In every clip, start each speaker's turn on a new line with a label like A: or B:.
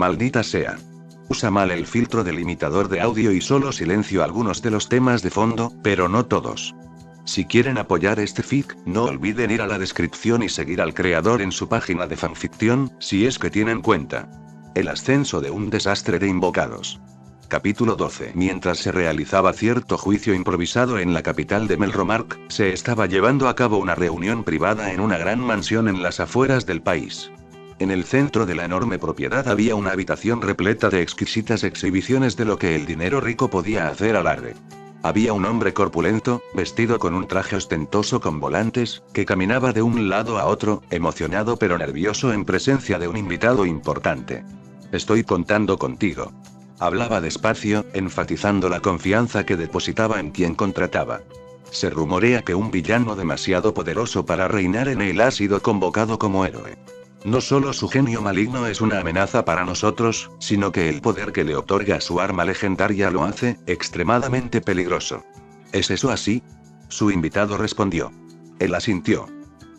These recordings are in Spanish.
A: Maldita sea. Usa mal el filtro del imitador de audio y solo silencio algunos de los temas de fondo, pero no todos. Si quieren apoyar este fic, no olviden ir a la descripción y seguir al creador en su página de fanficción, si es que tienen cuenta. El ascenso de un desastre de invocados. Capítulo 12. Mientras se realizaba cierto juicio improvisado en la capital de Melromark, se estaba llevando a cabo una reunión privada en una gran mansión en las afueras del país. En el centro de la enorme propiedad había una habitación repleta de exquisitas exhibiciones de lo que el dinero rico podía hacer alarde. Había un hombre corpulento, vestido con un traje ostentoso con volantes, que caminaba de un lado a otro, emocionado pero nervioso en presencia de un invitado importante. Estoy contando contigo. Hablaba despacio, enfatizando la confianza que depositaba en quien contrataba. Se rumorea que un villano demasiado poderoso para reinar en él ha sido convocado como héroe. No solo su genio maligno es una amenaza para nosotros, sino que el poder que le otorga su arma legendaria lo hace extremadamente peligroso. ¿Es eso así? Su invitado respondió. Él asintió.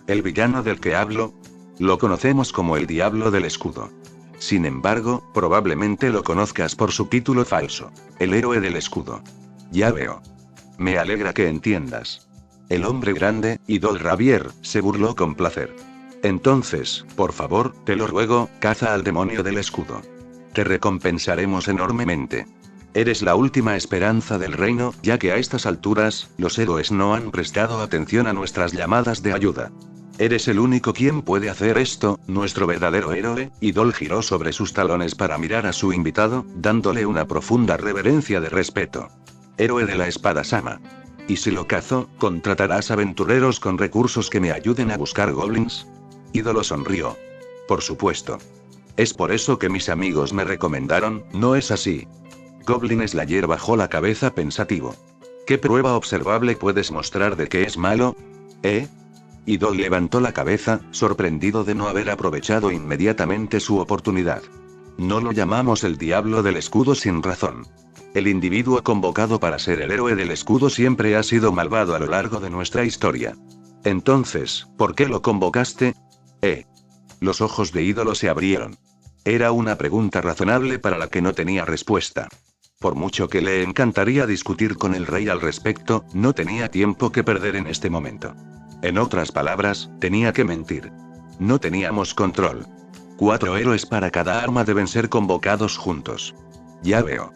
A: ¿El villano del que hablo? Lo conocemos como el Diablo del Escudo. Sin embargo, probablemente lo conozcas por su título falso, el Héroe del Escudo. Ya veo. Me alegra que entiendas. El hombre grande, Idol Rabier, se burló con placer. Entonces, por favor, te lo ruego, caza al demonio del escudo. Te recompensaremos enormemente. Eres la última esperanza del reino, ya que a estas alturas, los héroes no han prestado atención a nuestras llamadas de ayuda. Eres el único quien puede hacer esto, nuestro verdadero héroe. Idol giró sobre sus talones para mirar a su invitado, dándole una profunda reverencia de respeto. Héroe de la espada Sama. ¿Y si lo cazo, contratarás aventureros con recursos que me ayuden a buscar goblins? Ídolo sonrió. Por supuesto. Es por eso que mis amigos me recomendaron, ¿no es así? Goblin Slayer bajó la cabeza pensativo. ¿Qué prueba observable puedes mostrar de que es malo? Idol levantó la cabeza, sorprendido de no haber aprovechado inmediatamente su oportunidad. No lo llamamos el Diablo del Escudo sin razón. El individuo convocado para ser el héroe del escudo siempre ha sido malvado a lo largo de nuestra historia. Entonces, ¿por qué lo convocaste? Los ojos de Ídolo se abrieron. Era una pregunta razonable para la que no tenía respuesta. Por mucho que le encantaría discutir con el rey al respecto, no tenía tiempo que perder en este momento. En otras palabras, tenía que mentir. No teníamos control. 4 héroes para cada arma deben ser convocados juntos. Ya veo.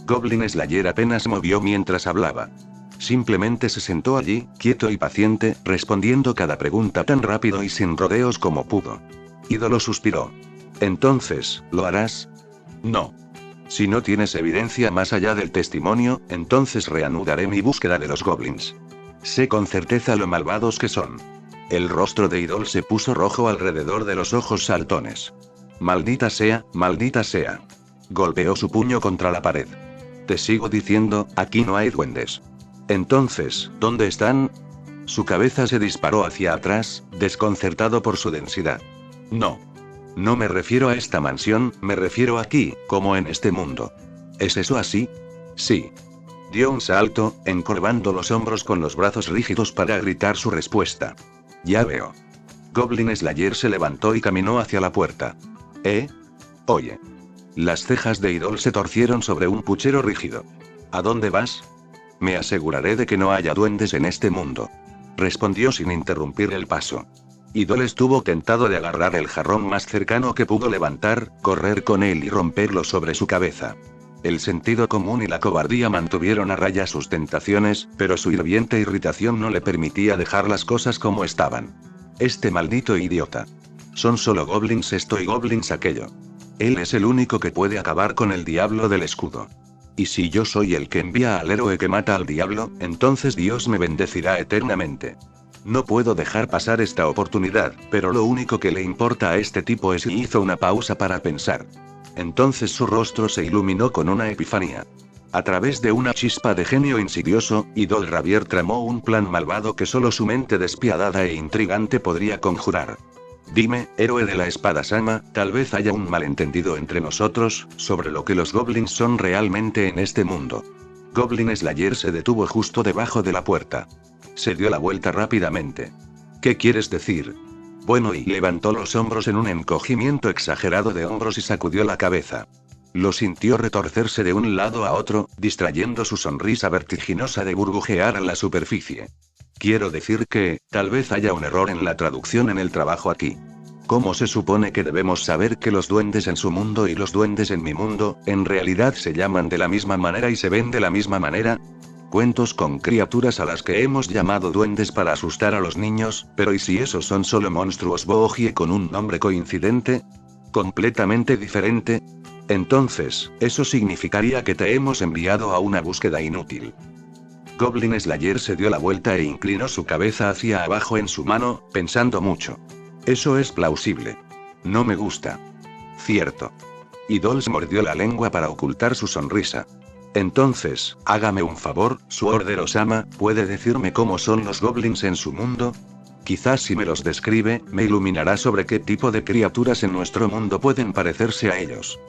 A: Goblin Slayer apenas movió mientras hablaba. Simplemente se sentó allí, quieto y paciente, respondiendo cada pregunta tan rápido y sin rodeos como pudo. Ídolo suspiró. ¿Entonces, lo harás? No. Si no tienes evidencia más allá del testimonio, entonces reanudaré mi búsqueda de los goblins. Sé con certeza lo malvados que son. El rostro de Idol se puso rojo alrededor de los ojos saltones. Maldita sea, maldita sea. Golpeó su puño contra la pared. Te sigo diciendo, aquí no hay duendes. Entonces, ¿dónde están? Su cabeza se disparó hacia atrás, desconcertado por su densidad. No. No me refiero a esta mansión, me refiero aquí, como en este mundo. ¿Es eso así? Sí. Dio un salto, encorvando los hombros con los brazos rígidos para gritar su respuesta. Ya veo. Goblin Slayer se levantó y caminó hacia la puerta. Oye. Las cejas de Idol se torcieron sobre un puchero rígido. ¿A dónde vas? Me aseguraré de que no haya duendes en este mundo. Respondió sin interrumpir el paso. Idol estuvo tentado de agarrar el jarrón más cercano que pudo levantar, correr con él y romperlo sobre su cabeza. El sentido común y la cobardía mantuvieron a raya sus tentaciones, pero su hirviente irritación no le permitía dejar las cosas como estaban. Este maldito idiota. Son solo goblins esto y goblins aquello. Él es el único que puede acabar con el Diablo del Escudo. Y si yo soy el que envía al héroe que mata al diablo, entonces Dios me bendecirá eternamente. No puedo dejar pasar esta oportunidad, pero lo único que le importa a este tipo es... Y hizo una pausa para pensar. Entonces su rostro se iluminó con una epifanía. A través de una chispa de genio insidioso, Idol Rabier tramó un plan malvado que solo su mente despiadada e intrigante podría conjurar. Dime, héroe de la espada Sama, tal vez haya un malentendido entre nosotros, sobre lo que los goblins son realmente en este mundo. Goblin Slayer se detuvo justo debajo de la puerta. Se dio la vuelta rápidamente. ¿Qué quieres decir? Bueno, y levantó los hombros en un encogimiento exagerado de hombros y sacudió la cabeza. Lo sintió retorcerse de un lado a otro, distrayendo su sonrisa vertiginosa de burbujear en la superficie. Quiero decir que, tal vez haya un error en la traducción en el trabajo aquí. ¿Cómo se supone que debemos saber que los duendes en su mundo y los duendes en mi mundo, en realidad se llaman de la misma manera y se ven de la misma manera? Cuentos con criaturas a las que hemos llamado duendes para asustar a los niños, pero ¿y si esos son solo monstruos Boogie con un nombre coincidente? ¿Completamente diferente? Entonces, eso significaría que te hemos enviado a una búsqueda inútil. Goblin Slayer se dio la vuelta e inclinó su cabeza hacia abajo en su mano, pensando mucho. Eso es plausible. No me gusta. Cierto. Y Dolls mordió la lengua para ocultar su sonrisa. Entonces, hágame un favor, Sword Osama, ¿puede decirme cómo son los goblins en su mundo? Quizás si me los describe, me iluminará sobre qué tipo de criaturas en nuestro mundo pueden parecerse a ellos.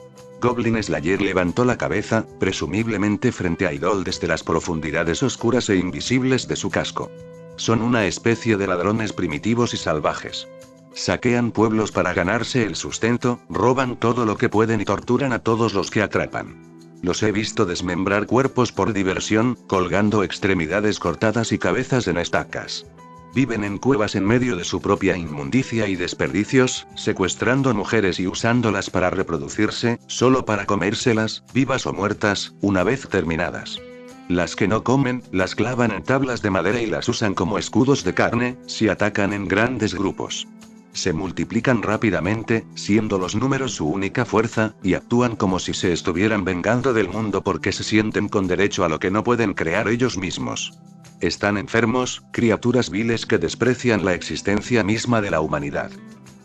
A: Goblin Slayer levantó la cabeza, presumiblemente frente a Idol desde las profundidades oscuras e invisibles de su casco. Son una especie de ladrones primitivos y salvajes. Saquean pueblos para ganarse el sustento, roban todo lo que pueden y torturan a todos los que atrapan. Los he visto desmembrar cuerpos por diversión, colgando extremidades cortadas y cabezas en estacas. Viven en cuevas en medio de su propia inmundicia y desperdicios, secuestrando mujeres y usándolas para reproducirse, solo para comérselas, vivas o muertas, una vez terminadas. Las que no comen, las clavan en tablas de madera y las usan como escudos de carne, si atacan en grandes grupos. Se multiplican rápidamente, siendo los números su única fuerza, y actúan como si se estuvieran vengando del mundo porque se sienten con derecho a lo que no pueden crear ellos mismos. Están enfermos, criaturas viles que desprecian la existencia misma de la humanidad.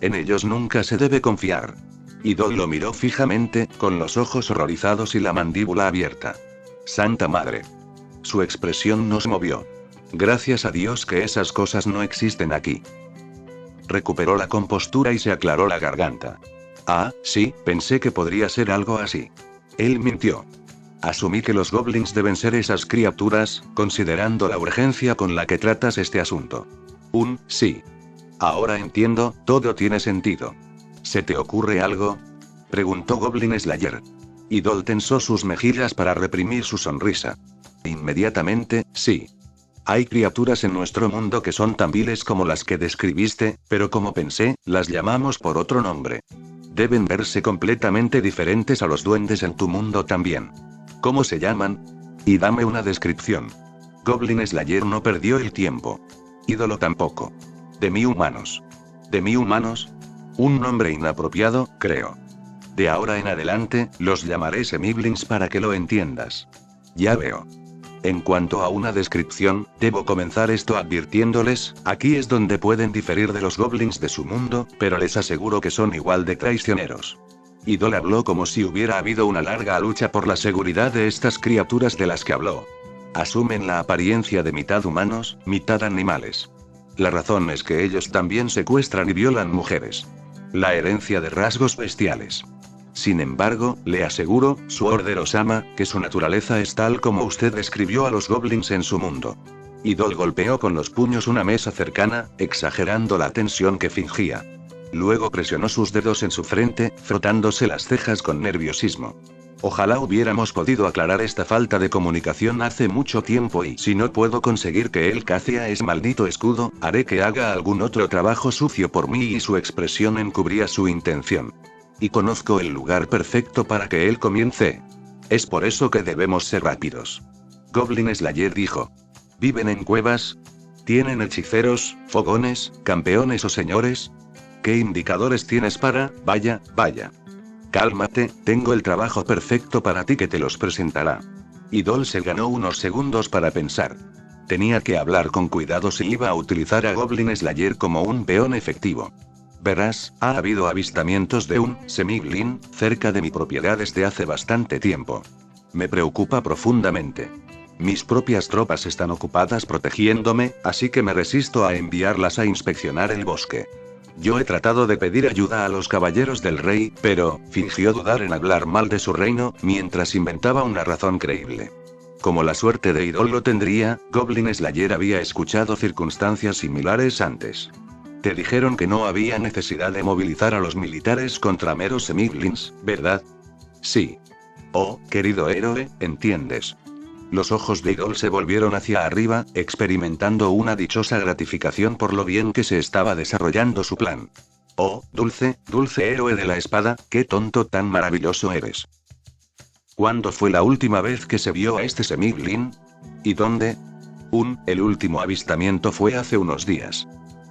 A: En ellos nunca se debe confiar. Idol lo miró fijamente, con los ojos horrorizados y la mandíbula abierta. ¡Santa Madre! Su expresión nos movió. Gracias a Dios que esas cosas no existen aquí. Recuperó la compostura y se aclaró la garganta. Ah, sí, pensé que podría ser algo así. Él mintió. Asumí que los goblins deben ser esas criaturas, considerando la urgencia con la que tratas este asunto. Sí. Ahora entiendo, todo tiene sentido. ¿Se te ocurre algo? Preguntó Goblin Slayer. Idol tensó sus mejillas para reprimir su sonrisa. Inmediatamente, sí. Hay criaturas en nuestro mundo que son tan viles como las que describiste, pero como pensé, las llamamos por otro nombre. Deben verse completamente diferentes a los duendes en tu mundo también. ¿Cómo se llaman? Y dame una descripción. Goblin Slayer no perdió el tiempo. Ídolo tampoco. Demi-humanos. ¿Demi-humanos? Un nombre inapropiado, creo. De ahora en adelante, los llamaré semiblins para que lo entiendas. Ya veo. En cuanto a una descripción, debo comenzar esto advirtiéndoles, aquí es donde pueden diferir de los goblins de su mundo, pero les aseguro que son igual de traicioneros. Idol habló como si hubiera habido una larga lucha por la seguridad de estas criaturas de las que habló. Asumen la apariencia de mitad humanos, mitad animales. La razón es que ellos también secuestran y violan mujeres. La herencia de rasgos bestiales. Sin embargo, le aseguro, Sword Osama, que su naturaleza es tal como usted describió a los goblins en su mundo. Idol golpeó con los puños una mesa cercana, exagerando la tensión que fingía. Luego presionó sus dedos en su frente, frotándose las cejas con nerviosismo. Ojalá hubiéramos podido aclarar esta falta de comunicación hace mucho tiempo y si no puedo conseguir que él cace a ese maldito escudo, haré que haga algún otro trabajo sucio por mí y su expresión encubría su intención. Y conozco el lugar perfecto para que él comience. Es por eso que debemos ser rápidos. Goblin Slayer dijo. ¿Viven en cuevas? ¿Tienen hechiceros, fogones, campeones o señores? ¿Qué indicadores tienes para, vaya? Cálmate, tengo el trabajo perfecto para ti que te los presentará. Idol se ganó unos segundos para pensar. Tenía que hablar con cuidado si iba a utilizar a Goblin Slayer como un peón efectivo. Verás, ha habido avistamientos de un semiglin cerca de mi propiedad desde hace bastante tiempo. Me preocupa profundamente. Mis propias tropas están ocupadas protegiéndome, así que me resisto a enviarlas a inspeccionar el bosque. Yo he tratado de pedir ayuda a los caballeros del rey, pero fingió dudar en hablar mal de su reino, mientras inventaba una razón creíble. Como la suerte de Idol lo tendría, Goblin Slayer había escuchado circunstancias similares antes. Te dijeron que no había necesidad de movilizar a los militares contra meros Semiglins, ¿verdad? Sí. Oh, querido héroe, ¿entiendes? Los ojos de Idol se volvieron hacia arriba, experimentando una dichosa gratificación por lo bien que se estaba desarrollando su plan. Oh, dulce, dulce héroe de la espada, qué tonto tan maravilloso eres. ¿Cuándo fue la última vez que se vio a este Semiglin? ¿Y dónde? El último avistamiento fue hace unos días.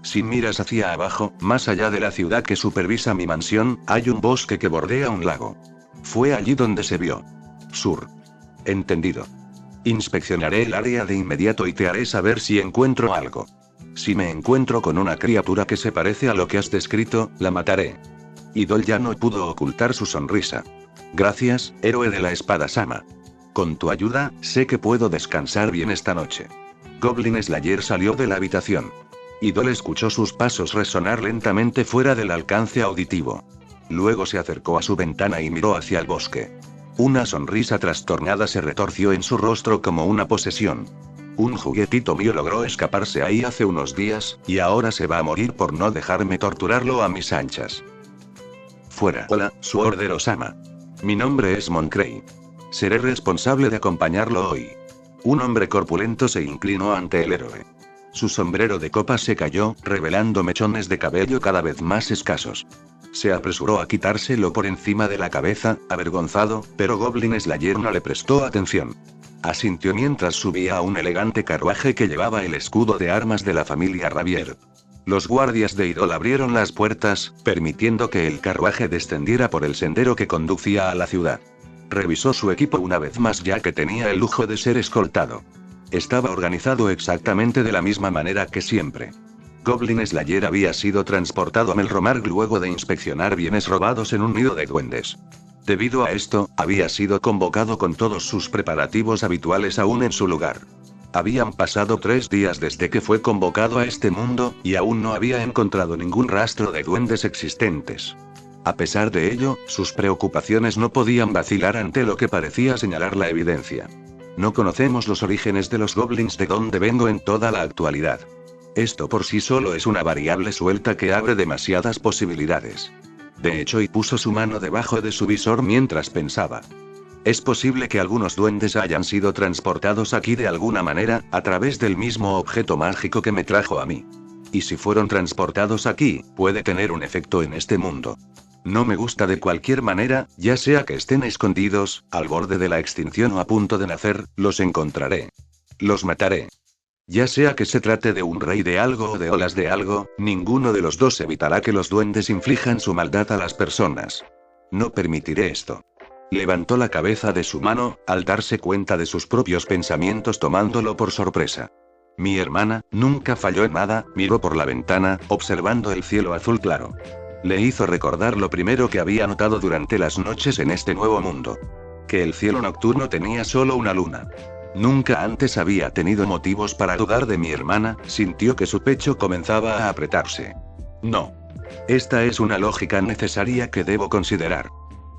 A: Si miras hacia abajo, más allá de la ciudad que supervisa mi mansión, hay un bosque que bordea un lago. Fue allí donde se vio. Sur. Entendido. Inspeccionaré el área de inmediato y te haré saber si encuentro algo. Si me encuentro con una criatura que se parece a lo que has descrito, la mataré. Idol ya no pudo ocultar su sonrisa. Gracias, héroe de la espada Sama. Con tu ayuda, sé que puedo descansar bien esta noche. Goblin Slayer salió de la habitación. Idol escuchó sus pasos resonar lentamente fuera del alcance auditivo. Luego se acercó a su ventana y miró hacia el bosque. Una sonrisa trastornada se retorció en su rostro como una posesión. Un juguetito mío logró escaparse ahí hace unos días, y ahora se va a morir por no dejarme torturarlo a mis anchas. Fuera. Hola, Sword Sama. Mi nombre es Moncrey. Seré responsable de acompañarlo hoy. Un hombre corpulento se inclinó ante el héroe. Su sombrero de copa se cayó, revelando mechones de cabello cada vez más escasos. Se apresuró a quitárselo por encima de la cabeza, avergonzado, pero Goblin Slayer no le prestó atención. Asintió mientras subía a un elegante carruaje que llevaba el escudo de armas de la familia Ravier. Los guardias de Idol abrieron las puertas, permitiendo que el carruaje descendiera por el sendero que conducía a la ciudad. Revisó su equipo una vez más ya que tenía el lujo de ser escoltado. Estaba organizado exactamente de la misma manera que siempre. Goblin Slayer había sido transportado a Melromarg luego de inspeccionar bienes robados en un nido de duendes. Debido a esto, había sido convocado con todos sus preparativos habituales aún en su lugar. Habían pasado 3 días desde que fue convocado a este mundo, y aún no había encontrado ningún rastro de duendes existentes. A pesar de ello, sus preocupaciones no podían vacilar ante lo que parecía señalar la evidencia. No conocemos los orígenes de los goblins de donde vengo en toda la actualidad. Esto por sí solo es una variable suelta que abre demasiadas posibilidades. De hecho, y puso su mano debajo de su visor mientras pensaba. Es posible que algunos duendes hayan sido transportados aquí de alguna manera, a través del mismo objeto mágico que me trajo a mí. Y si fueron transportados aquí, puede tener un efecto en este mundo. No me gusta de cualquier manera, ya sea que estén escondidos, al borde de la extinción o a punto de nacer, los encontraré. Los mataré. Ya sea que se trate de un rey de algo o de olas de algo, ninguno de los dos evitará que los duendes inflijan su maldad a las personas. No permitiré esto. Levantó la cabeza de su mano, al darse cuenta de sus propios pensamientos tomándolo por sorpresa. Mi hermana, nunca falló en nada, miró por la ventana, observando el cielo azul claro. Le hizo recordar lo primero que había notado durante las noches en este nuevo mundo. Que el cielo nocturno tenía solo una luna. Nunca antes había tenido motivos para dudar de mi hermana, sintió que su pecho comenzaba a apretarse. No. Esta es una lógica necesaria que debo considerar.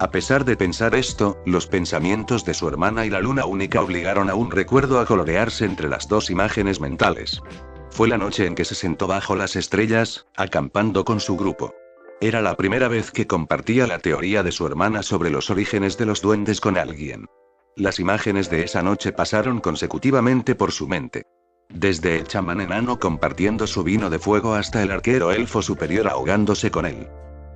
A: A pesar de pensar esto, los pensamientos de su hermana y la luna única obligaron a un recuerdo a colorearse entre las dos imágenes mentales. Fue la noche en que se sentó bajo las estrellas, acampando con su grupo. Era la primera vez que compartía la teoría de su hermana sobre los orígenes de los duendes con alguien. Las imágenes de esa noche pasaron consecutivamente por su mente. Desde el chamán enano compartiendo su vino de fuego hasta el arquero elfo superior ahogándose con él.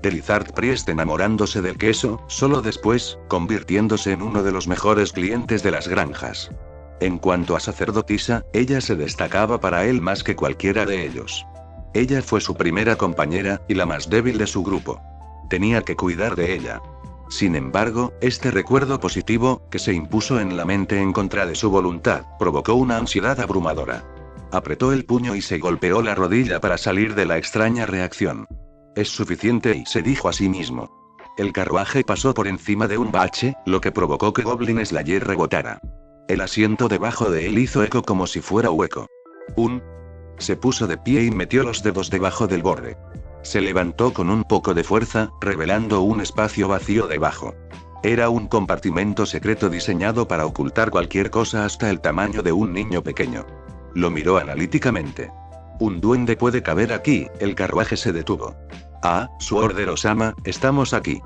A: De Lizard Priest enamorándose del queso, solo después, convirtiéndose en uno de los mejores clientes de las granjas. En cuanto a sacerdotisa, ella se destacaba para él más que cualquiera de ellos. Ella fue su primera compañera, y la más débil de su grupo. Tenía que cuidar de ella. Sin embargo, este recuerdo positivo, que se impuso en la mente en contra de su voluntad, provocó una ansiedad abrumadora. Apretó el puño y se golpeó la rodilla para salir de la extraña reacción. Es suficiente, y se dijo a sí mismo. El carruaje pasó por encima de un bache, lo que provocó que Goblin Slayer rebotara. El asiento debajo de él hizo eco como si fuera hueco. Se puso de pie y metió los dedos debajo del borde. Se levantó con un poco de fuerza, revelando un espacio vacío debajo. Era un compartimento secreto diseñado para ocultar cualquier cosa hasta el tamaño de un niño pequeño. Lo miró analíticamente. Un duende puede caber aquí. El carruaje se detuvo. Ah, Sword Osama, estamos aquí.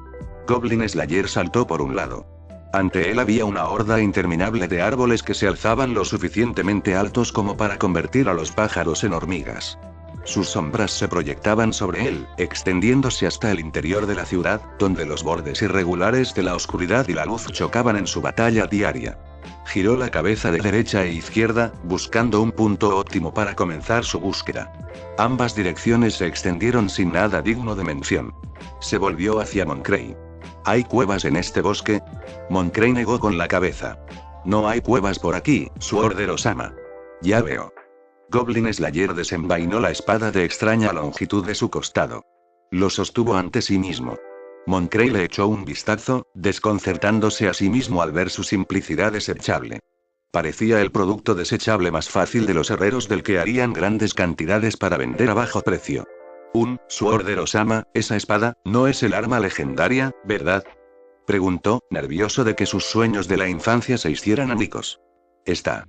A: Goblin Slayer saltó por un lado. Ante él había una horda interminable de árboles que se alzaban lo suficientemente altos como para convertir a los pájaros en hormigas. Sus sombras se proyectaban sobre él, extendiéndose hasta el interior de la ciudad, donde los bordes irregulares de la oscuridad y la luz chocaban en su batalla diaria. Giró la cabeza de derecha e izquierda, buscando un punto óptimo para comenzar su búsqueda. Ambas direcciones se extendieron sin nada digno de mención. Se volvió hacia Moncrane. ¿Hay cuevas en este bosque? Moncrane negó con la cabeza. No hay cuevas por aquí, Sword Osama. Ya veo. Goblin Slayer desenvainó la espada de extraña longitud de su costado. Lo sostuvo ante sí mismo. Moncrane le echó un vistazo, desconcertándose a sí mismo al ver su simplicidad desechable. Parecía el producto desechable más fácil de los herreros del que harían grandes cantidades para vender a bajo precio. Sword Osama, esa espada, no es el arma legendaria, ¿verdad? Preguntó, nervioso de que sus sueños de la infancia se hicieran anicos. Está.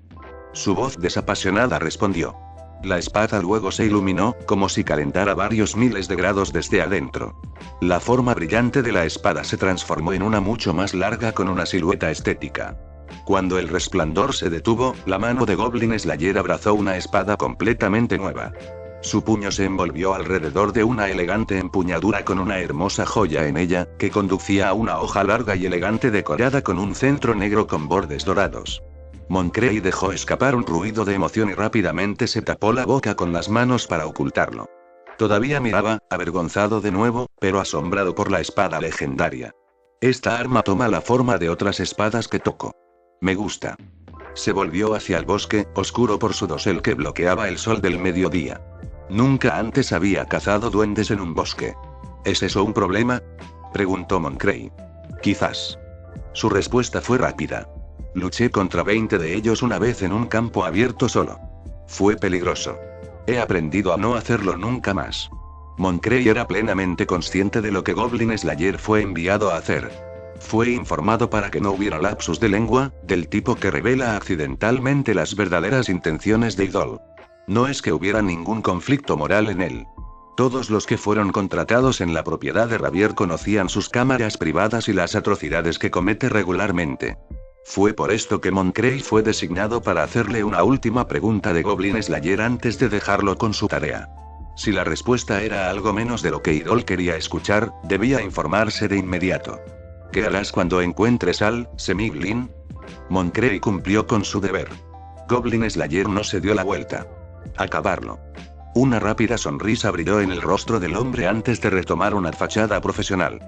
A: Su voz desapasionada respondió. La espada luego se iluminó, como si calentara varios miles de grados desde adentro. La forma brillante de la espada se transformó en una mucho más larga con una silueta estética. Cuando el resplandor se detuvo, la mano de Goblin Slayer abrazó una espada completamente nueva. Su puño se envolvió alrededor de una elegante empuñadura con una hermosa joya en ella, que conducía a una hoja larga y elegante decorada con un centro negro con bordes dorados. Moncrane dejó escapar un ruido de emoción y rápidamente se tapó la boca con las manos para ocultarlo. Todavía miraba, avergonzado de nuevo, pero asombrado por la espada legendaria. Esta arma toma la forma de otras espadas que toco. Me gusta. Se volvió hacia el bosque, oscuro por su dosel que bloqueaba el sol del mediodía. Nunca antes había cazado duendes en un bosque. ¿Es eso un problema? Preguntó Moncrane. Quizás. Su respuesta fue rápida. Luché contra 20 de ellos una vez en un campo abierto solo. Fue peligroso. He aprendido a no hacerlo nunca más. Moncrane era plenamente consciente de lo que Goblin Slayer fue enviado a hacer. Fue informado para que no hubiera lapsus de lengua, del tipo que revela accidentalmente las verdaderas intenciones de Idol. No es que hubiera ningún conflicto moral en él. Todos los que fueron contratados en la propiedad de Ravier conocían sus cámaras privadas y las atrocidades que comete regularmente. Fue por esto que Moncrane fue designado para hacerle una última pregunta de Goblin Slayer antes de dejarlo con su tarea. Si la respuesta era algo menos de lo que Idol quería escuchar, debía informarse de inmediato. ¿Qué harás cuando encuentres al Semiglin? Moncrane cumplió con su deber. Goblin Slayer no se dio la vuelta. Acabarlo. Una rápida sonrisa brilló en el rostro del hombre antes de retomar una fachada profesional.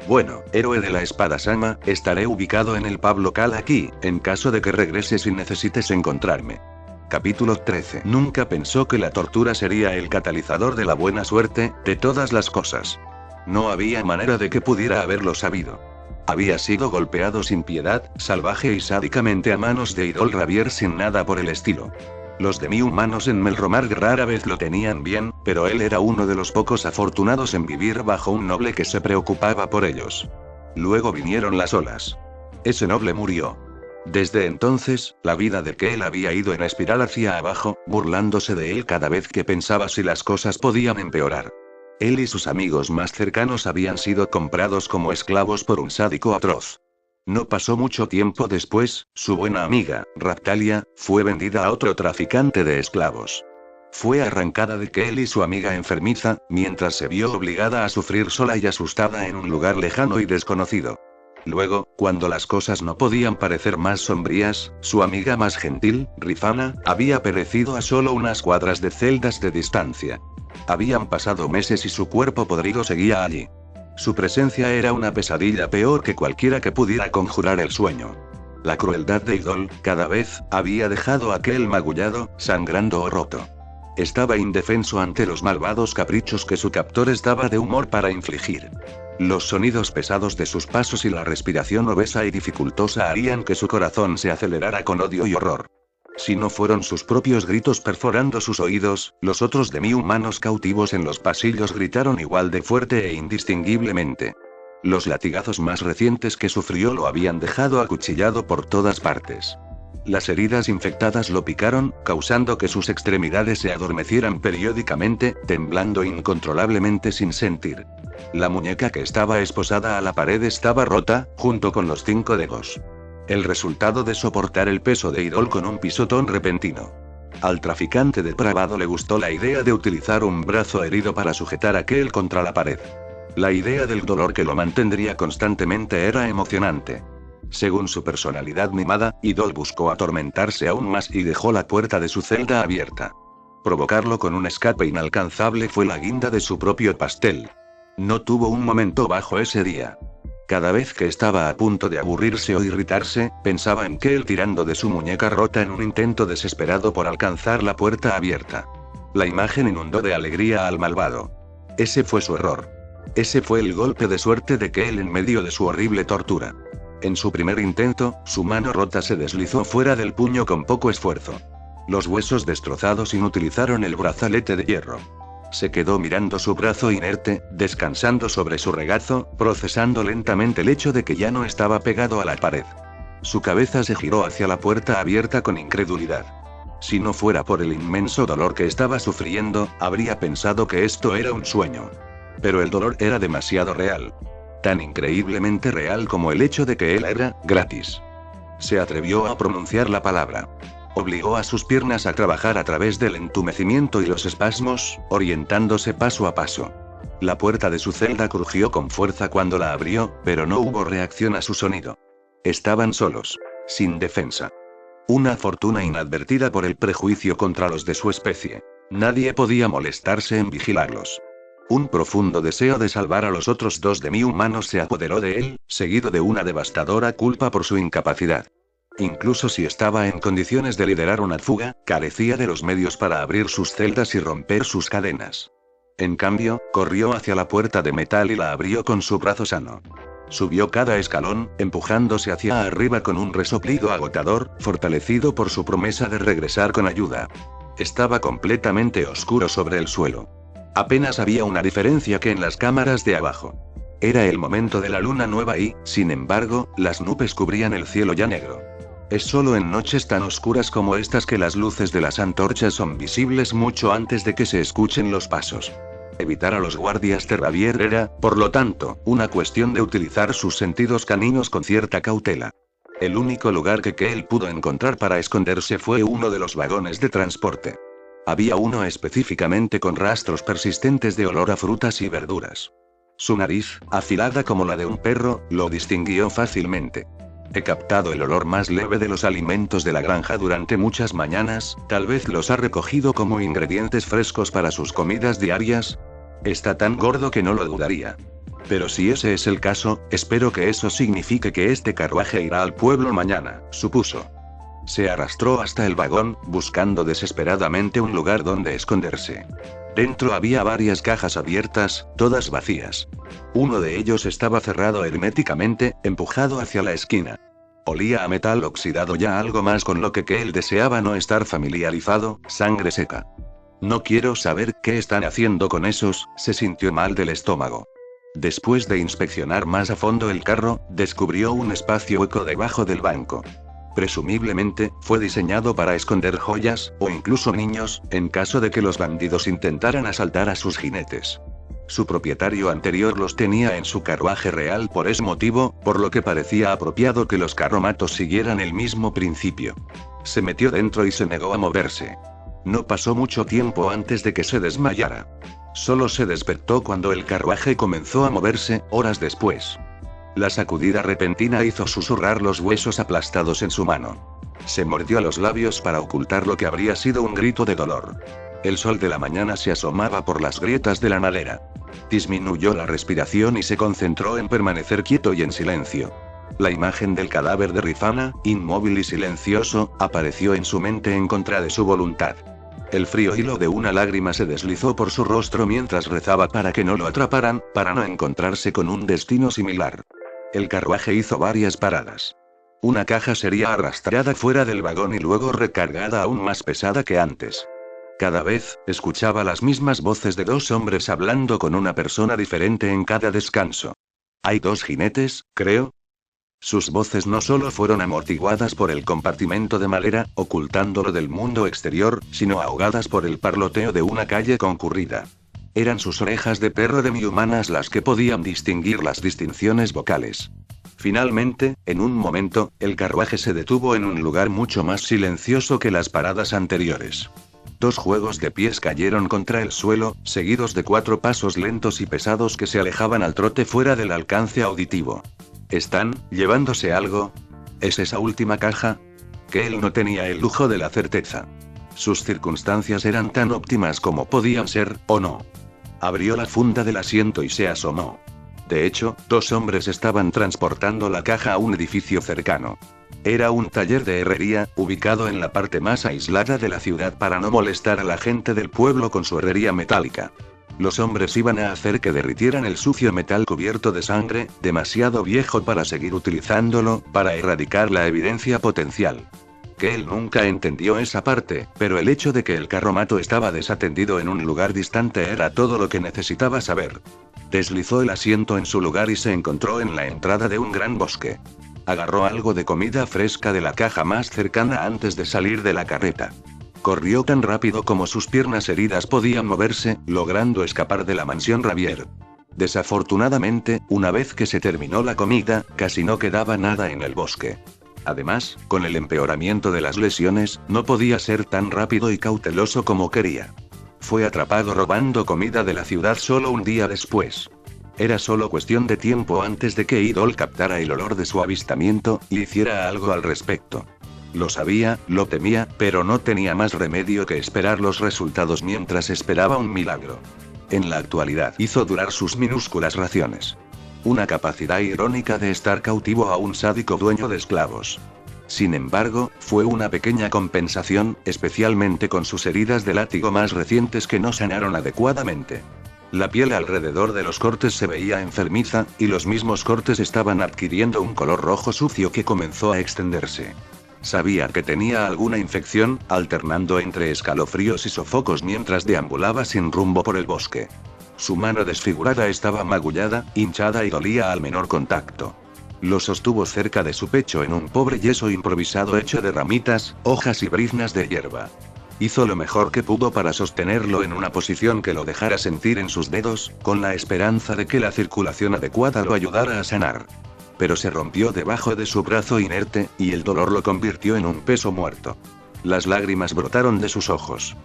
A: Bueno, héroe de la espada Sama, estaré ubicado en el pub local aquí, en caso de que regreses y necesites encontrarme. Capítulo 13. Nunca pensó que la tortura sería el catalizador de la buena suerte, de todas las cosas. No había manera de que pudiera haberlo sabido. Había sido golpeado sin piedad, salvaje y sádicamente a manos de Idol Ravier sin nada por el estilo. Los demi-humanos en Melromarg rara vez lo tenían bien, pero él era uno de los pocos afortunados en vivir bajo un noble que se preocupaba por ellos. Luego vinieron las olas. Ese noble murió. Desde entonces, la vida de Kel había ido en espiral hacia abajo, burlándose de él cada vez que pensaba si las cosas podían empeorar. Él y sus amigos más cercanos habían sido comprados como esclavos por un sádico atroz. No pasó mucho tiempo después, su buena amiga, Raptalia, fue vendida a otro traficante de esclavos. Fue arrancada de Kel y su amiga enfermiza, mientras se vio obligada a sufrir sola y asustada en un lugar lejano y desconocido. Luego, cuando las cosas no podían parecer más sombrías, su amiga más gentil, Rifana, había perecido a solo unas cuadras de celdas de distancia. Habían pasado meses y su cuerpo podrido seguía allí. Su presencia era una pesadilla peor que cualquiera que pudiera conjurar el sueño. La crueldad de Idol, cada vez, había dejado a Kel magullado, sangrando o roto. Estaba indefenso ante los malvados caprichos que su captor estaba de humor para infligir. Los sonidos pesados de sus pasos y la respiración obesa y dificultosa harían que su corazón se acelerara con odio y horror. Si no fueron sus propios gritos perforando sus oídos, los otros demi-humanos cautivos en los pasillos gritaron igual de fuerte e indistinguiblemente. Los latigazos más recientes que sufrió lo habían dejado acuchillado por todas partes. Las heridas infectadas lo picaron, causando que sus extremidades se adormecieran periódicamente, temblando incontrolablemente sin sentir. La muñeca que estaba esposada a la pared estaba rota, junto con los 5 dedos. El resultado de soportar el peso de Idol con un pisotón repentino. Al traficante depravado le gustó la idea de utilizar un brazo herido para sujetar aquel contra la pared. La idea del dolor que lo mantendría constantemente era emocionante. Según su personalidad mimada, Idol buscó atormentarse aún más y dejó la puerta de su celda abierta. Provocarlo con un escape inalcanzable fue la guinda de su propio pastel. No tuvo un momento bajo ese día. Cada vez que estaba a punto de aburrirse o irritarse, pensaba en Kale tirando de su muñeca rota en un intento desesperado por alcanzar la puerta abierta. La imagen inundó de alegría al malvado. Ese fue su error. Ese fue el golpe de suerte de Kale en medio de su horrible tortura. En su primer intento, su mano rota se deslizó fuera del puño con poco esfuerzo. Los huesos destrozados inutilizaron el brazalete de hierro. Se quedó mirando su brazo inerte, descansando sobre su regazo, procesando lentamente el hecho de que ya no estaba pegado a la pared. Su cabeza se giró hacia la puerta abierta con incredulidad. Si no fuera por el inmenso dolor que estaba sufriendo, habría pensado que esto era un sueño. Pero el dolor era demasiado real. Tan increíblemente real como el hecho de que él era gratis. Se atrevió a pronunciar la palabra. Obligó a sus piernas a trabajar a través del entumecimiento y los espasmos, orientándose paso a paso. La puerta de su celda crujió con fuerza cuando la abrió, pero no hubo reacción a su sonido. Estaban solos. Sin defensa. Una fortuna inadvertida por el prejuicio contra los de su especie. Nadie podía molestarse en vigilarlos. Un profundo deseo de salvar a los otros 2 demi-humanos se apoderó de él, seguido de una devastadora culpa por su incapacidad. Incluso si estaba en condiciones de liderar una fuga, carecía de los medios para abrir sus celdas y romper sus cadenas. En cambio, corrió hacia la puerta de metal y la abrió con su brazo sano. Subió cada escalón, empujándose hacia arriba con un resoplido agotador, fortalecido por su promesa de regresar con ayuda. Estaba completamente oscuro sobre el suelo. Apenas había una diferencia que en las cámaras de abajo. Era el momento de la luna nueva y, sin embargo, las nubes cubrían el cielo ya negro. Es solo en noches tan oscuras como estas que las luces de las antorchas son visibles mucho antes de que se escuchen los pasos. Evitar a los guardias de Ravier era, por lo tanto, una cuestión de utilizar sus sentidos caninos con cierta cautela. El único lugar que él pudo encontrar para esconderse fue uno de los vagones de transporte. Había uno específicamente con rastros persistentes de olor a frutas y verduras. Su nariz, afilada como la de un perro, lo distinguió fácilmente. He captado el olor más leve de los alimentos de la granja durante muchas mañanas, tal vez los ha recogido como ingredientes frescos para sus comidas diarias. Está tan gordo que no lo dudaría. Pero si ese es el caso, espero que eso signifique que este carruaje irá al pueblo mañana, supuso. Se arrastró hasta el vagón, buscando desesperadamente un lugar donde esconderse. Dentro había varias cajas abiertas, todas vacías. Uno de ellos estaba cerrado herméticamente, empujado hacia la esquina. Olía a metal oxidado, ya algo más con lo que él deseaba no estar familiarizado, sangre seca. No quiero saber qué están haciendo con esos, se sintió mal del estómago. Después de inspeccionar más a fondo el carro, descubrió un espacio hueco debajo del banco. Presumiblemente, fue diseñado para esconder joyas, o incluso niños, en caso de que los bandidos intentaran asaltar a sus jinetes. Su propietario anterior los tenía en su carruaje real por ese motivo, por lo que parecía apropiado que los carromatos siguieran el mismo principio. Se metió dentro y se negó a moverse. No pasó mucho tiempo antes de que se desmayara. Solo se despertó cuando el carruaje comenzó a moverse, horas después. La sacudida repentina hizo susurrar los huesos aplastados en su mano. Se mordió los labios para ocultar lo que habría sido un grito de dolor. El sol de la mañana se asomaba por las grietas de la madera. Disminuyó la respiración y se concentró en permanecer quieto y en silencio. La imagen del cadáver de Rifana, inmóvil y silencioso, apareció en su mente en contra de su voluntad. El frío hilo de una lágrima se deslizó por su rostro mientras rezaba para que no lo atraparan, para no encontrarse con un destino similar. El carruaje hizo varias paradas. Una caja sería arrastrada fuera del vagón y luego recargada aún más pesada que antes. Cada vez, escuchaba las mismas voces de 2 hombres hablando con una persona diferente en cada descanso. ¿Hay 2 jinetes, creo? Sus voces no solo fueron amortiguadas por el compartimento de madera, ocultándolo del mundo exterior, sino ahogadas por el parloteo de una calle concurrida. Eran sus orejas de perro demi-humanas las que podían distinguir las distinciones vocales. Finalmente, en un momento, el carruaje se detuvo en un lugar mucho más silencioso que las paradas anteriores. 2 juegos de pies cayeron contra el suelo, seguidos de 4 pasos lentos y pesados que se alejaban al trote fuera del alcance auditivo. ¿Están llevándose algo? ¿Es esa última caja? Que él no tenía el lujo de la certeza. Sus circunstancias eran tan óptimas como podían ser, ¿o no? Abrió la funda del asiento y se asomó. De hecho, 2 hombres estaban transportando la caja a un edificio cercano. Era un taller de herrería, ubicado en la parte más aislada de la ciudad para no molestar a la gente del pueblo con su herrería metálica. Los hombres iban a hacer que derritieran el sucio metal cubierto de sangre, demasiado viejo para seguir utilizándolo, para erradicar la evidencia potencial. Que él nunca entendió esa parte, pero el hecho de que el carromato estaba desatendido en un lugar distante era todo lo que necesitaba saber. Deslizó el asiento en su lugar y se encontró en la entrada de un gran bosque. Agarró algo de comida fresca de la caja más cercana antes de salir de la carreta. Corrió tan rápido como sus piernas heridas podían moverse, logrando escapar de la mansión Ravier. Desafortunadamente, una vez que se terminó la comida, casi no quedaba nada en el bosque. Además, con el empeoramiento de las lesiones, no podía ser tan rápido y cauteloso como quería. Fue atrapado robando comida de la ciudad solo un día después. Era solo cuestión de tiempo antes de que Idol captara el olor de su avistamiento, y hiciera algo al respecto. Lo sabía, lo temía, pero no tenía más remedio que esperar los resultados mientras esperaba un milagro. En la actualidad hizo durar sus minúsculas raciones. Una capacidad irónica de estar cautivo a un sádico dueño de esclavos. Sin embargo, fue una pequeña compensación, especialmente con sus heridas de látigo más recientes que no sanaron adecuadamente. La piel alrededor de los cortes se veía enfermiza, y los mismos cortes estaban adquiriendo un color rojo sucio que comenzó a extenderse. Sabía que tenía alguna infección, alternando entre escalofríos y sofocos mientras deambulaba sin rumbo por el bosque. Su mano desfigurada estaba magullada, hinchada y dolía al menor contacto. Lo sostuvo cerca de su pecho en un pobre yeso improvisado hecho de ramitas, hojas y briznas de hierba. Hizo lo mejor que pudo para sostenerlo en una posición que lo dejara sentir en sus dedos, con la esperanza de que la circulación adecuada lo ayudara a sanar. Pero se rompió debajo de su brazo inerte, y el dolor lo convirtió en un peso muerto. Las lágrimas brotaron de sus ojos.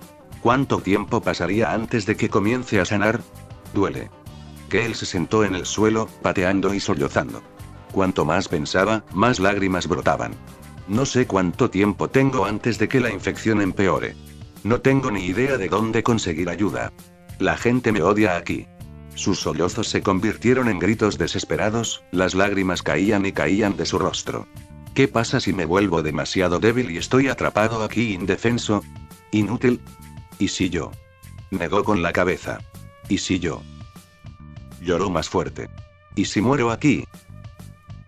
A: ¿Cuánto tiempo pasaría antes de que comience a sanar? Duele. Que él se sentó en el suelo, pateando y sollozando. Cuanto más pensaba, más lágrimas brotaban. No sé cuánto tiempo tengo antes de que la infección empeore. No tengo ni idea de dónde conseguir ayuda. La gente me odia aquí. Sus sollozos se convirtieron en gritos desesperados, las lágrimas caían y caían de su rostro. ¿Qué pasa si me vuelvo demasiado débil y estoy atrapado aquí indefenso? ¿Inútil? ¿Y si yo? Negó con la cabeza. ¿Y si yo? Lloró más fuerte. ¿Y si muero aquí?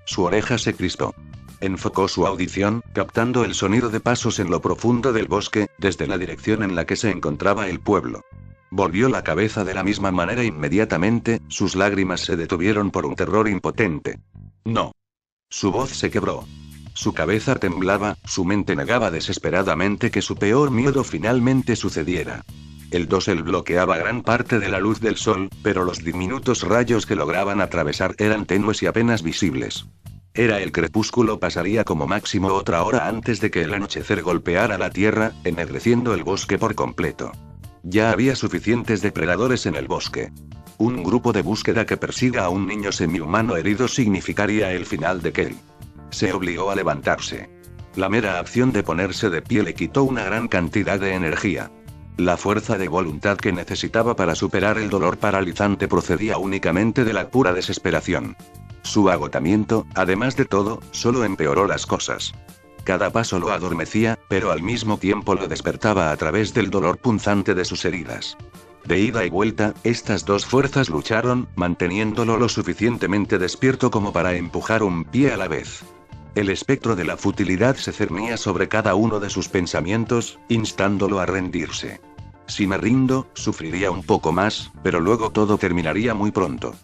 A: Su oreja se crispó. Enfocó su audición, captando el sonido de pasos en lo profundo del bosque, desde la dirección en la que se encontraba el pueblo. Volvió la cabeza de la misma manera inmediatamente, sus lágrimas se detuvieron por un terror impotente. No. Su voz se quebró. Su cabeza temblaba, su mente negaba desesperadamente que su peor miedo finalmente sucediera. El dosel bloqueaba gran parte de la luz del sol, pero los diminutos rayos que lograban atravesar eran tenues y apenas visibles. Era el crepúsculo, pasaría como máximo otra hora antes de que el anochecer golpeara la tierra, ennegreciendo el bosque por completo. Ya había suficientes depredadores en el bosque. Un grupo de búsqueda que persiga a un niño semihumano herido significaría el final de Kelly. Se obligó a levantarse. La mera acción de ponerse de pie le quitó una gran cantidad de energía. La fuerza de voluntad que necesitaba para superar el dolor paralizante procedía únicamente de la pura desesperación. Su agotamiento, además de todo, solo empeoró las cosas. Cada paso lo adormecía, pero al mismo tiempo lo despertaba a través del dolor punzante de sus heridas. De ida y vuelta, estas dos fuerzas lucharon, manteniéndolo lo suficientemente despierto como para empujar un pie a la vez. El espectro de la futilidad se cernía sobre cada uno de sus pensamientos, instándolo a rendirse. Si me rindo, sufriría un poco más, pero luego todo terminaría muy pronto.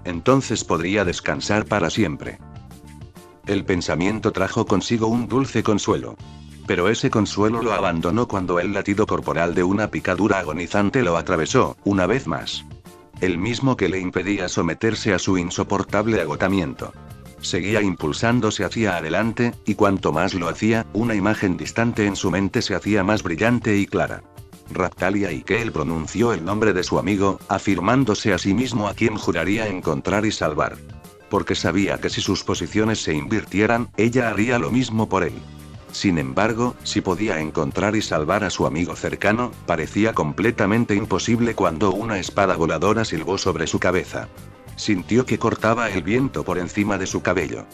A: Entonces podría descansar para siempre. El pensamiento trajo consigo un dulce consuelo. Pero ese consuelo lo abandonó cuando el latido corporal de una picadura agonizante lo atravesó, una vez más. El mismo que le impedía someterse a su insoportable agotamiento. Seguía impulsándose hacia adelante, y cuanto más lo hacía, una imagen distante en su mente se hacía más brillante y clara. Raptalia, y que él pronunció el nombre de su amigo, afirmándose a sí mismo a quien juraría encontrar y salvar. Porque sabía que si sus posiciones se invirtieran, ella haría lo mismo por él. Sin embargo, si podía encontrar y salvar a su amigo cercano, parecía completamente imposible cuando una espada voladora silbó sobre su cabeza. Sintió que cortaba el viento por encima de su cabello.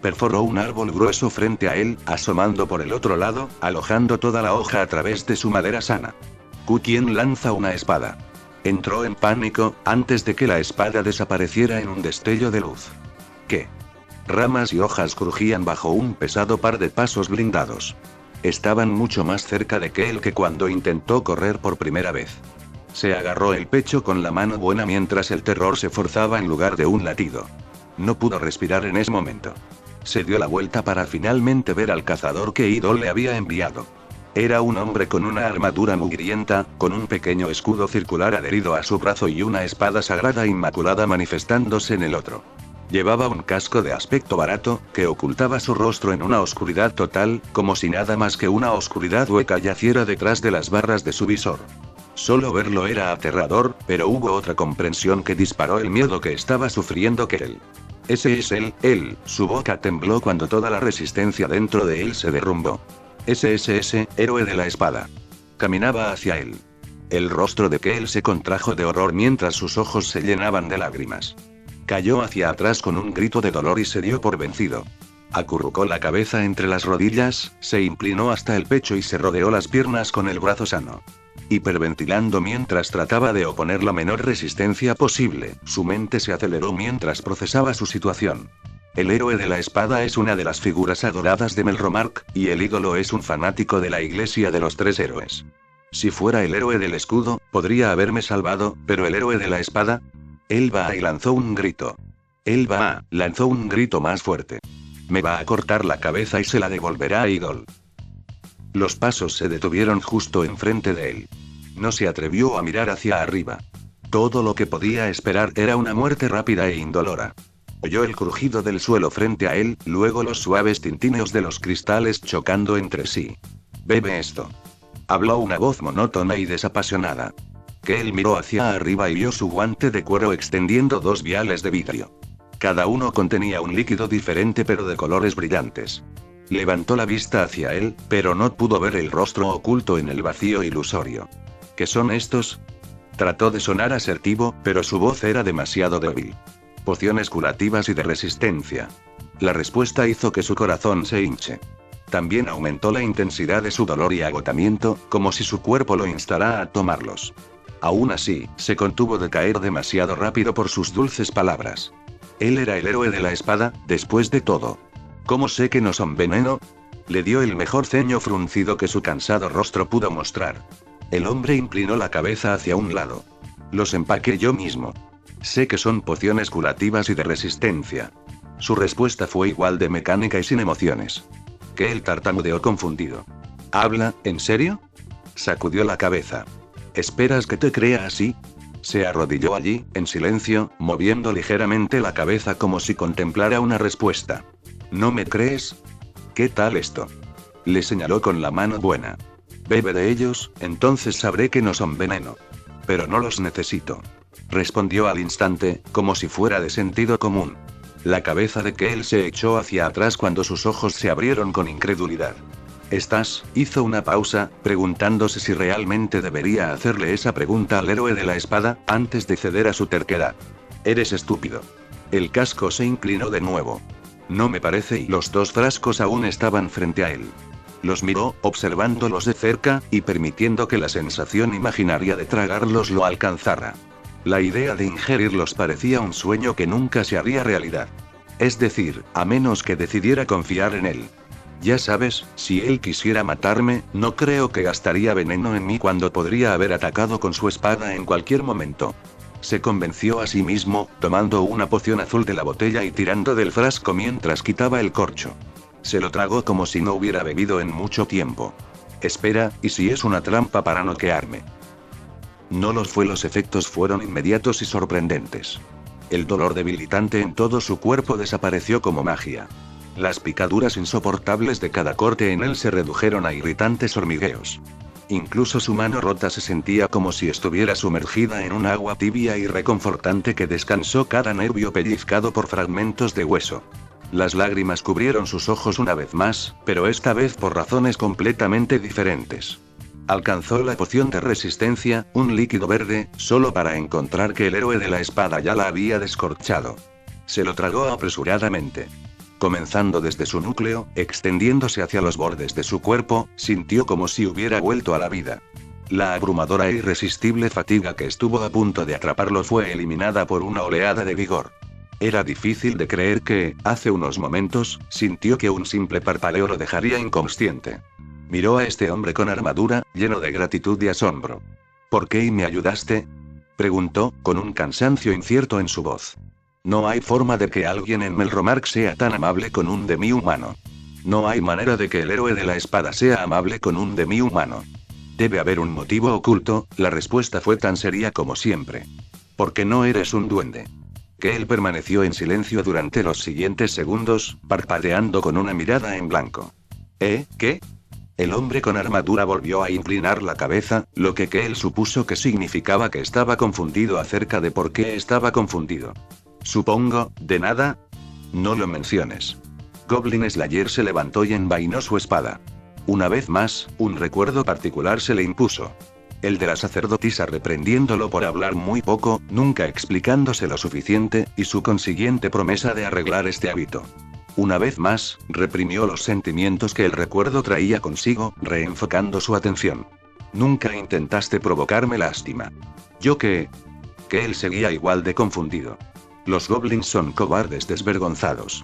A: Perforó un árbol grueso frente a él, asomando por el otro lado, alojando toda la hoja a través de su madera sana. ¿Quién lanza una espada? Entró en pánico, antes de que la espada desapareciera en un destello de luz. ¿Qué? Ramas y hojas crujían bajo un pesado par de pasos blindados. Estaban mucho más cerca de él que cuando intentó correr por primera vez. Se agarró el pecho con la mano buena mientras el terror se forzaba en lugar de un latido. No pudo respirar en ese momento. Se dio la vuelta para finalmente ver al cazador que Idol le había enviado. Era un hombre con una armadura mugrienta, con un pequeño escudo circular adherido a su brazo y una espada sagrada inmaculada manifestándose en el otro. Llevaba un casco de aspecto barato, que ocultaba su rostro en una oscuridad total, como si nada más que una oscuridad hueca yaciera detrás de las barras de su visor. Solo verlo era aterrador, pero hubo otra comprensión que disparó el miedo que estaba sufriendo él. Ese es él, su boca tembló cuando toda la resistencia dentro de él se derrumbó. Ese, héroe de la espada. Caminaba hacia él. El rostro de él se contrajo de horror mientras sus ojos se llenaban de lágrimas. Cayó hacia atrás con un grito de dolor y se dio por vencido. Acurrucó la cabeza entre las rodillas, se inclinó hasta el pecho y se rodeó las piernas con el brazo sano. Hiperventilando mientras trataba de oponer la menor resistencia posible, su mente se aceleró mientras procesaba su situación. El héroe de la espada es una de las figuras adoradas de Melromarc, y el ídolo es un fanático de la iglesia de los tres héroes. Si fuera el héroe del escudo, podría haberme salvado, pero el héroe de la espada... Él va y lanzó un grito. Lanzó un grito más fuerte. Me va a cortar la cabeza y se la devolverá a Idol. Los pasos se detuvieron justo enfrente de él. No se atrevió a mirar hacia arriba. Todo lo que podía esperar era una muerte rápida e indolora. Oyó el crujido del suelo frente a él, luego los suaves tintineos de los cristales chocando entre sí. Bebe esto. Habló una voz monótona y desapasionada. Que él miró hacia arriba y vio su guante de cuero extendiendo dos viales de vidrio. Cada uno contenía un líquido diferente pero de colores brillantes. Levantó la vista hacia él, pero no pudo ver el rostro oculto en el vacío ilusorio. ¿Qué son estos? Trató de sonar asertivo, pero su voz era demasiado débil. Pociones curativas y de resistencia. La respuesta hizo que su corazón se hinche. También aumentó la intensidad de su dolor y agotamiento, como si su cuerpo lo instara a tomarlos. Aún así, se contuvo de caer demasiado rápido por sus dulces palabras. Él era el héroe de la espada, después de todo. ¿Cómo sé que no son veneno? Le dio el mejor ceño fruncido que su cansado rostro pudo mostrar. El hombre inclinó la cabeza hacia un lado. Los empaqué yo mismo. Sé que son pociones curativas y de resistencia. Su respuesta fue igual de mecánica y sin emociones. Que él tartamudeó confundido. ¿Habla, en serio? Sacudió la cabeza. ¿Esperas que te crea así? Se arrodilló allí, en silencio, moviendo ligeramente la cabeza como si contemplara una respuesta. ¿No me crees? ¿Qué tal esto? Le señaló con la mano buena. Bebe de ellos, entonces sabré que no son veneno. Pero no los necesito. Respondió al instante, como si fuera de sentido común. La cabeza de él se echó hacia atrás cuando sus ojos se abrieron con incredulidad. Hizo una pausa, preguntándose si realmente debería hacerle esa pregunta al héroe de la espada, antes de ceder a su terquedad. Eres estúpido. El casco se inclinó de nuevo. No me parece, y los dos frascos aún estaban frente a él. Los miró, observándolos de cerca, y permitiendo que la sensación imaginaria de tragarlos lo alcanzara. La idea de ingerirlos parecía un sueño que nunca se haría realidad. Es decir, a menos que decidiera confiar en él. Ya sabes, si él quisiera matarme, no creo que gastaría veneno en mí cuando podría haber atacado con su espada en cualquier momento. Se convenció a sí mismo, tomando una poción azul de la botella y tirando del frasco mientras quitaba el corcho. Se lo tragó como si no hubiera bebido en mucho tiempo. Espera, ¿y si es una trampa para noquearme? No los fue, los efectos fueron inmediatos y sorprendentes. El dolor debilitante en todo su cuerpo desapareció como magia. Las picaduras insoportables de cada corte en él se redujeron a irritantes hormigueos. Incluso su mano rota se sentía como si estuviera sumergida en un agua tibia y reconfortante que descansó cada nervio pellizcado por fragmentos de hueso. Las lágrimas cubrieron sus ojos una vez más, pero esta vez por razones completamente diferentes. Alcanzó la poción de resistencia, un líquido verde, solo para encontrar que el héroe de la espada ya la había descorchado. Se lo tragó apresuradamente. Comenzando desde su núcleo, extendiéndose hacia los bordes de su cuerpo, sintió como si hubiera vuelto a la vida. La abrumadora e irresistible fatiga que estuvo a punto de atraparlo fue eliminada por una oleada de vigor. Era difícil de creer que, hace unos momentos, sintió que un simple parpadeo lo dejaría inconsciente. Miró a este hombre con armadura, lleno de gratitud y asombro. ¿Por qué me ayudaste?, preguntó, con un cansancio incierto en su voz. No hay forma de que alguien en Melromark sea tan amable con un demi-humano. No hay manera de que el héroe de la espada sea amable con un demi-humano. Debe haber un motivo oculto. La respuesta fue tan seria como siempre. Porque no eres un duende. Que él permaneció en silencio durante los siguientes segundos, parpadeando con una mirada en blanco. ¿Qué? El hombre con armadura volvió a inclinar la cabeza, lo que él supuso que significaba que estaba confundido acerca de por qué estaba confundido. Supongo, de nada. No lo menciones. Goblin Slayer se levantó y envainó su espada. Una vez más, un recuerdo particular se le impuso. El de la sacerdotisa reprendiéndolo por hablar muy poco, nunca explicándose lo suficiente, y su consiguiente promesa de arreglar este hábito. Una vez más, reprimió los sentimientos que el recuerdo traía consigo, reenfocando su atención. Nunca intentaste provocarme lástima. ¿Yo qué? Que él seguía igual de confundido. Los goblins son cobardes desvergonzados.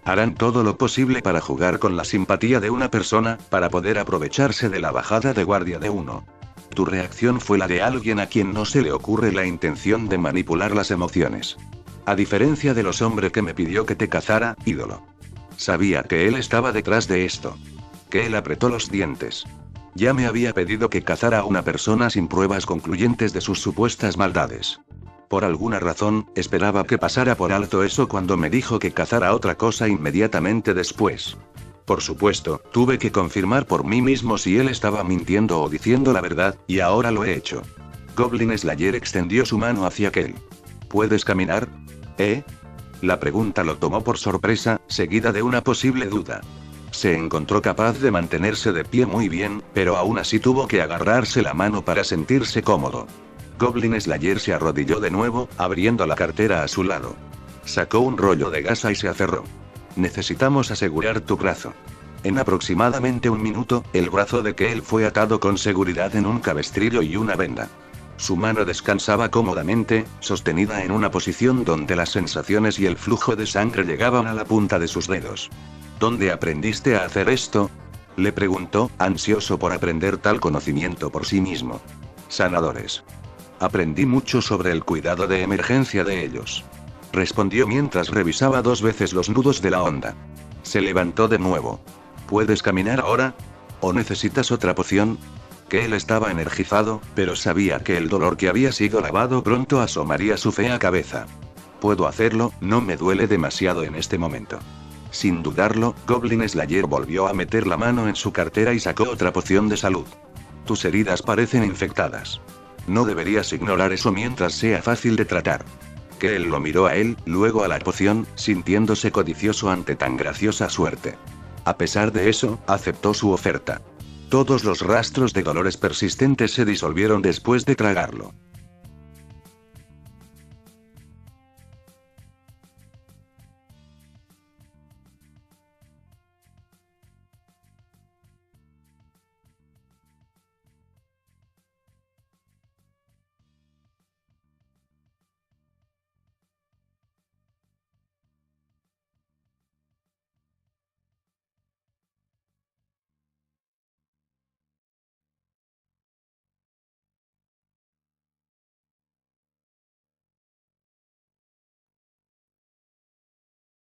A: Harán todo lo posible para jugar con la simpatía de una persona, para poder aprovecharse de la bajada de guardia de uno. Tu reacción fue la de alguien a quien no se le ocurre la intención de manipular las emociones. A diferencia de los hombres que me pidió que te cazara, ídolo. Sabía que él estaba detrás de esto. Que él apretó los dientes. Ya me había pedido que cazara a una persona sin pruebas concluyentes de sus supuestas maldades. Por alguna razón, esperaba que pasara por alto eso cuando me dijo que cazara otra cosa inmediatamente después. Por supuesto, tuve que confirmar por mí mismo si él estaba mintiendo o diciendo la verdad, y ahora lo he hecho. Goblin Slayer extendió su mano hacia aquel. ¿Puedes caminar? La pregunta lo tomó por sorpresa, seguida de una posible duda. Se encontró capaz de mantenerse de pie muy bien, pero aún así tuvo que agarrarse la mano para sentirse cómodo. Goblin Slayer se arrodilló de nuevo, abriendo la cartera a su lado. Sacó un rollo de gasa y se aferró. Necesitamos asegurar tu brazo. En aproximadamente un minuto, el brazo de Kale fue atado con seguridad en un cabestrillo y una venda. Su mano descansaba cómodamente, sostenida en una posición donde las sensaciones y el flujo de sangre llegaban a la punta de sus dedos. ¿Dónde aprendiste a hacer esto?, le preguntó, ansioso por aprender tal conocimiento por sí mismo. Sanadores. Aprendí mucho sobre el cuidado de emergencia de ellos. Respondió mientras revisaba 2 veces los nudos de la onda. Se levantó de nuevo. ¿Puedes caminar ahora? ¿O necesitas otra poción? Que él estaba energizado, pero sabía que el dolor que había sido lavado pronto asomaría su fea cabeza. Puedo hacerlo, no me duele demasiado en este momento. Sin dudarlo, Goblin Slayer volvió a meter la mano en su cartera y sacó otra poción de salud. Tus heridas parecen infectadas. No deberías ignorar eso mientras sea fácil de tratar. Que él lo miró a él, luego a la poción, sintiéndose codicioso ante tan graciosa suerte. A pesar de eso, aceptó su oferta. Todos los rastros de dolores persistentes se disolvieron después de tragarlo.